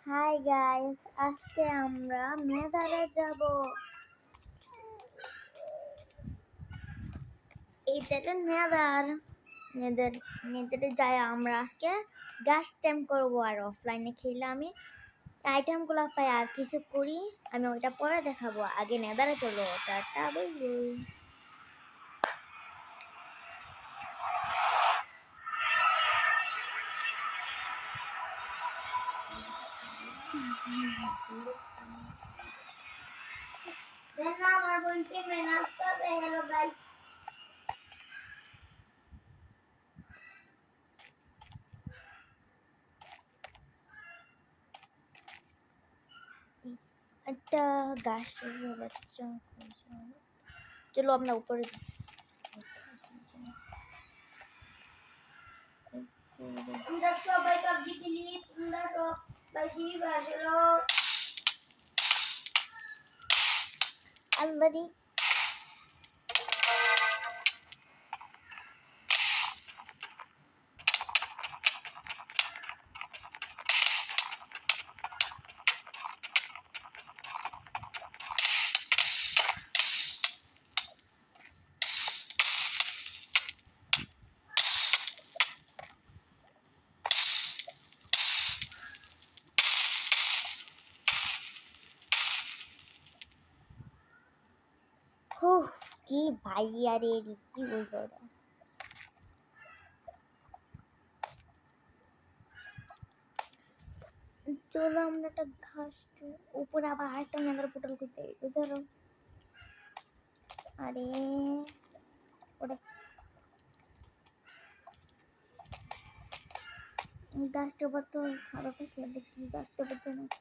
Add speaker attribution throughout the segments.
Speaker 1: Hi guys, আজকে আমরা নেদারে যাব। এইটা নেদারে যাই আমরা আজকে গাছ টেম করবো আর অফলাইনে খেলে আমি আইটেমগুলো পাই আর কিছু করি আমি ওইটা পরে দেখাবো। আগে নেদারে চলো, টাটা বাই বাই। আমার বোনকে মেনাস্তা দেয়। হ্যালো গাইস, একটা গাছের বাচ্চা, চলো আমরা উপরে যাই। তোমরা সবাই পাবজি খেলি, তোমরা সবাই জিবা চলো। আল্লাহরি কি ভাইয়া রে, কি বলবো। চলো আমরা একটা ঘাস উপরে আবার আরেকটা নেদার পোর্টাল করতে ধরো। আরে ওটা গাছটার বাচ্চা সাদা থাকে, দেখি গাছটার বাচ্চা নাকি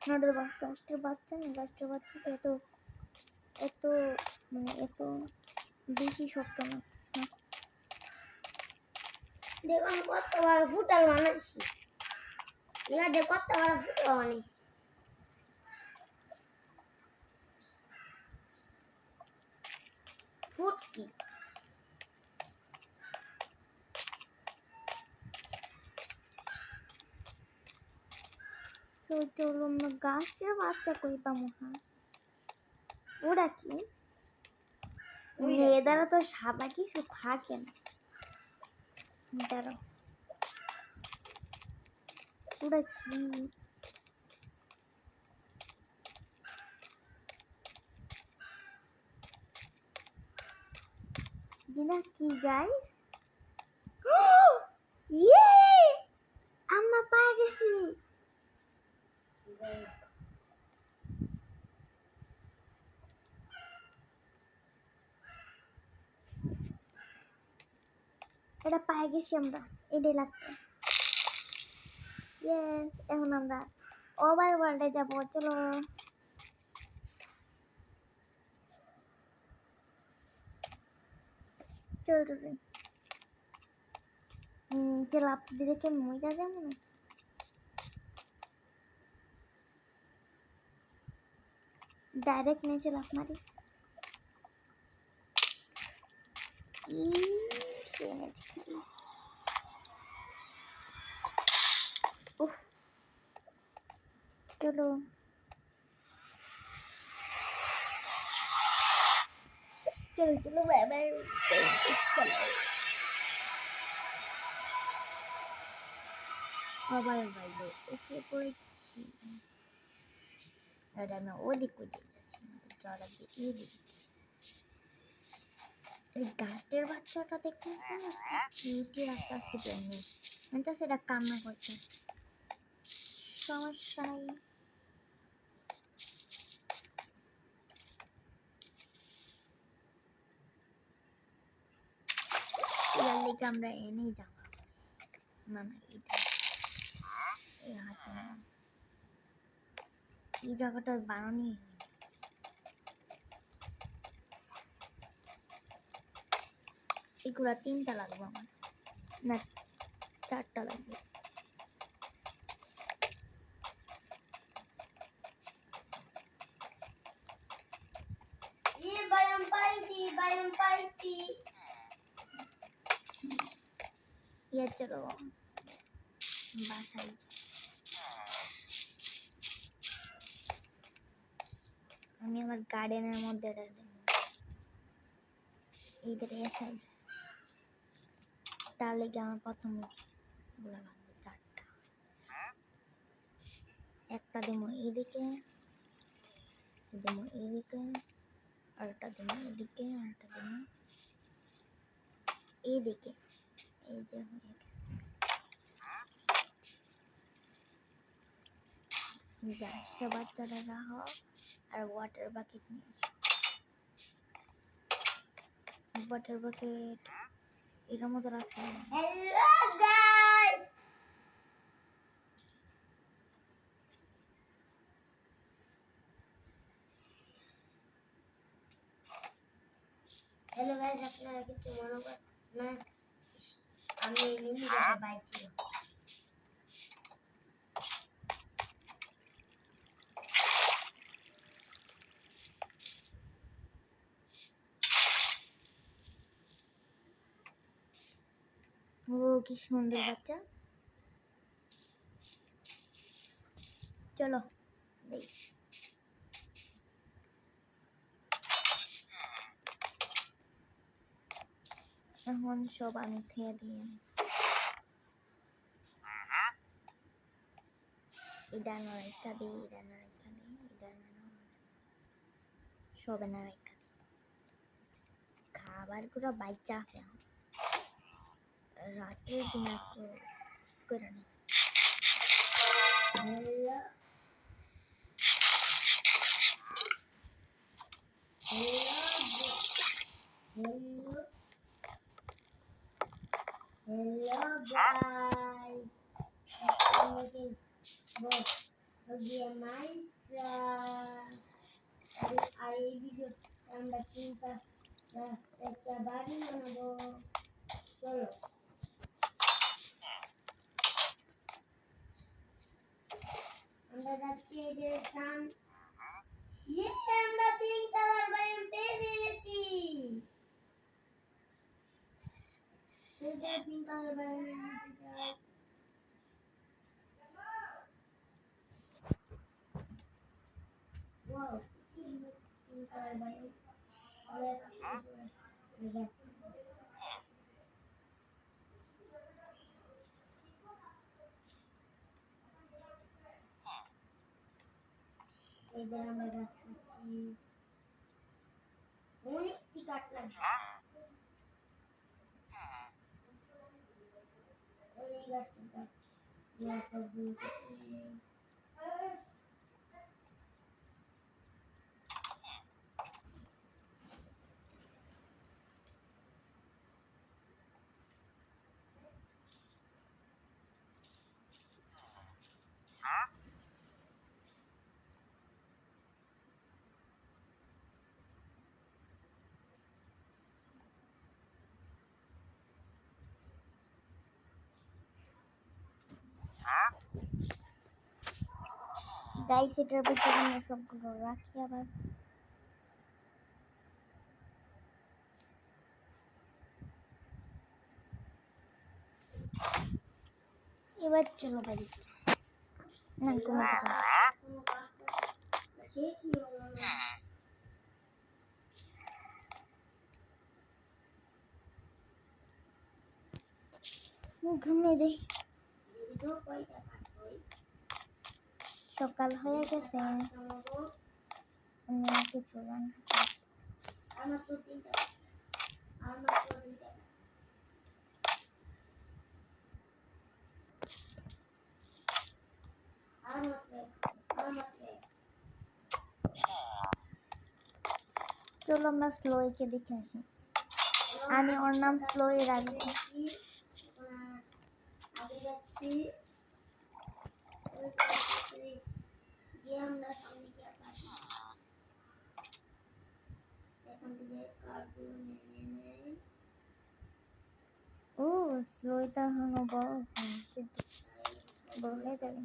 Speaker 1: না, গাছটার বাচ্চা না, গাছটার বাচ্চা এত এত মানে এত বেশি শক্ত না। দেখুন কত বড় ফুটাল বানাইছি, কত বড় ফুটাল বানাইছি। ফুটকি চলো আমরা গাছের বাচ্চা কই পাবো। হ্যাঁ ওরা কি এদারা তো সাদা কিছু থাকে না। দাঁড়াও, ওরা কি দিনা কি গাইস, ইয়ে আমরা পাই গেছি। এটা পাই গেছি আমরা, এটাই লাগতো। ইয়েস, এখন আমরা ওভার ওয়ার্ল্ডে যাব। চলো চলতেছি। চলো আপনি দেখে মজা যাবো নাকি? ডাইরেক্ট নিচে লাফ মারি। চলো চলো চলো বাই চলো আবার বাইরে এসে পড়েছি। আর আমি ওদিক যাচ্ছি, চলা দিয়ে এদিক। এই গাছটার বাচ্চাটা দেখতে কিউটি আস্তে আস্তে জন্মে, আমি তো সেটা কান্না করছে। সমস্যা নেই, এর লিগে আমরা এনেই যাবো। না না, এটা এই হাতে না, এই জায়গাটা বানানি এগুলা 3টা লাগবে আমার, না 4টা লাগবে। চলো বাসায় আমি আমার গার্ডেনের মধ্যে এইদের এখানে তার লেগে আমার পছন্দ লাগবে চারটা একটা দেবো এইদিকে দেবো এইদিকে আর একটা দেবো এদিকে আর একটা দেবো এইদিকে এই যে সে বাচ্চাটা রাখো আর ওয়াটার বাকেট নিয়ে ওয়াটার বাকেট এটার মতো রাখছি হ্যালো গাইস আপনারা কিছু মনে করেন না আমি মিনি গাছে বাইছি ও কি সুন্দর বাচ্চা চলো এখন সব আমি খেয়ে দিই এটা নারেখা দিই এটা নারেখা দিই এটা সব নারেখা দিই খাবার গুলো বাচ্চা আছে রাতের দিন করে নি Hello guys, I'm making book of the Minecraft. I video আমরা চিন্তা একটা বাড়ি বানাবো চলো আমরা যাচ্ছি এই যে আমরা তিন কালার বাড়ি পেয়েছি তিন কালার বাড়ি Wow, তিন কালার বাড়ি এবার আমরা গাছ করছি অনেকটি কাঠ লাগবে এই গাছটা গাইস এটার ভিতরে আমরা সবগুলো রাখি আবার এবার চলো বাড়ি না ঘুমিয়ে যাই সকাল হয়ে গেছে কিছু চলো আমরা স্লোইকে দেখে আসি আমি ওর নাম স্লোই রাখবো ও স্লোইটা হলো বড় কিন্তু বড় হয়ে যাবে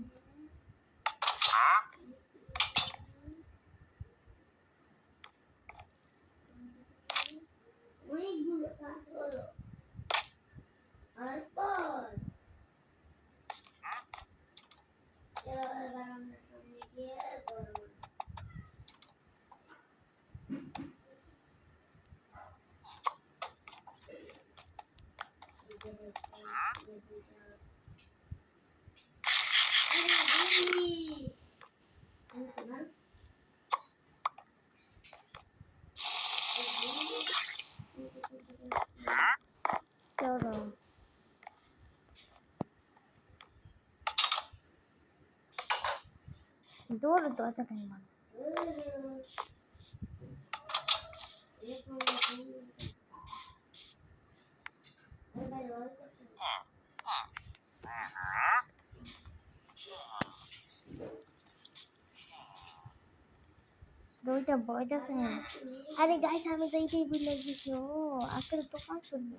Speaker 1: দৌড় দরজা কেন বন্ধ? দুইটা বয়টা আছে না। আরে গাইস আমি তো এইটাই ভুলে গেছি। ও আজকের দোকান চলবে।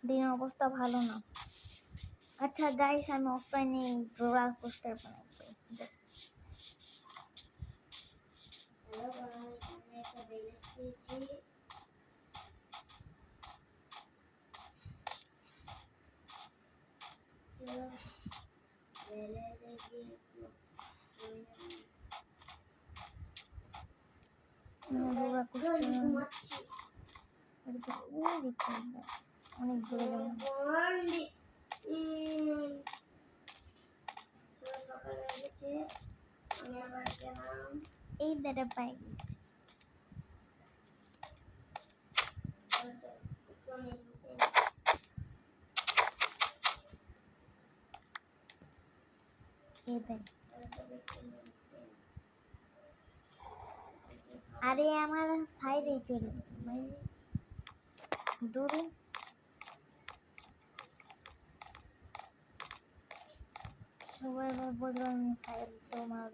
Speaker 1: দিনের অবস্থা ভালো না। আচ্ছা গাইস আমি অফলাইনে রোলার কোস্টার বানাইছি। রোলার কোস্টার অনেক দূরে যাবো। এই দাঁড়া পাই আরে আমার সাইডে চলে দূরে সবাই বলবো আমি সাইড তোমার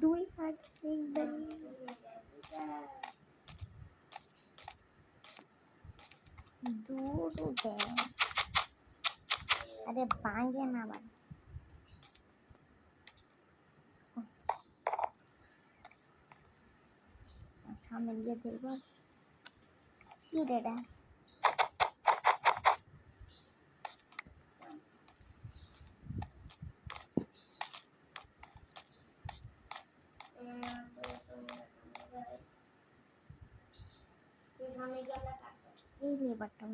Speaker 1: দুই হাত দূর আরে ভাঙে না আবার সামনে গিয়ে দেখবো কি রেডা এই লেবারটা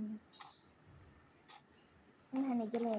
Speaker 1: এখানে গেলে